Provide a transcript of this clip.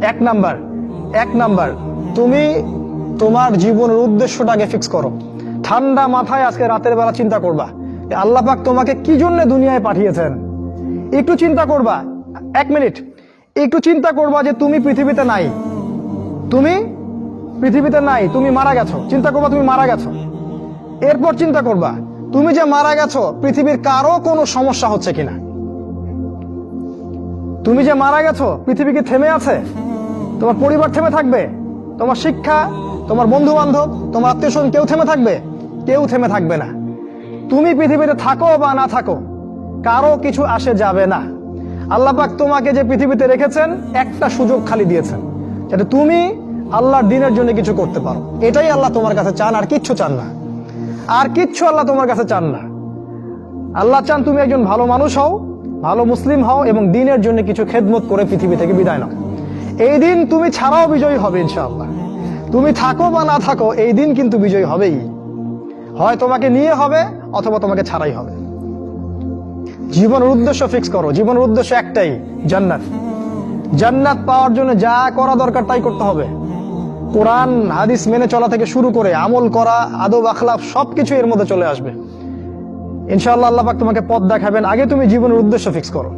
এক নাম্বার তুমি তোমার জীবনের উদ্দেশ্যটাকে ফিক্স করো। ঠান্ডা মাথায় আজকে রাতের বেলা চিন্তা করবা আল্লাহ পাক তোমাকে কি জন্য দুনিয়ায় পাঠিয়েছেন। একটু চিন্তা করবা, 1 মিনিট একটু চিন্তা করবা যে তুমি পৃথিবীতে নাই, তুমি মারা গেছো। চিন্তা করবা তুমি মারা গেছো। এরপর চিন্তা করবা তুমি যে মারা গেছো পৃথিবীর কারো কোনো সমস্যা হচ্ছে কিনা। তুমি যে মারা গেছো পৃথিবী কি থেমে আছে? তোমার পরিবার থেমে থাকবে? তোমার শিক্ষা, তোমার বন্ধু বান্ধব, তোমার আত্মীয় স্বজন কেউ থেমে থাকবে? কেউ থেমে থাকবে না। তুমি পৃথিবীতে থাকো বা না থাকো কারো কিছু আসে যাবে না। আল্লাহ পাক তোমাকে যে পৃথিবীতে রেখেছেন একটা সুযোগ খালি দিয়েছেন, যাতে তুমি আল্লাহর দ্বীনের জন্য কিছু করতে পারো। এটাই আল্লাহ তোমার কাছে চান, আর কিচ্ছু চান না। আর কিচ্ছু আল্লাহ তোমার কাছে চান না। আল্লাহ চান তুমি একজন ভালো মানুষ হও, ভালো মুসলিম হও এবং দ্বীনের জন্য কিছু খেদমত করে পৃথিবী থেকে বিদায় নাও। এই দিন তুমি ছাড়াও বিজয়ী হবে ইনশাআল্লাহ। তুমি থাকো বা না থাকো এই দিন কিন্তু বিজয়ী হবেই। হয় তোমাকে নিয়ে হবে অথবা তোমাকে ছাড়াই হবে। জীবনের উদ্দেশ্য ফিক্স করো। জীবনের উদ্দেশ্য একটাই, জান্নাত। জান্নাত পাওয়ার জন্য যা করা দরকার তাই করতে হবে। কোরআন হাদিস মেনে চলা থেকে শুরু করে আমল করা, আদব আখলাক সবকিছু এর মধ্যে চলে আসবে ইনশাআল্লাহ। আল্লাহ পাক তোমাকে পথ দেখাবেন। আগে তুমি জীবনের উদ্দেশ্য ফিক্স করো।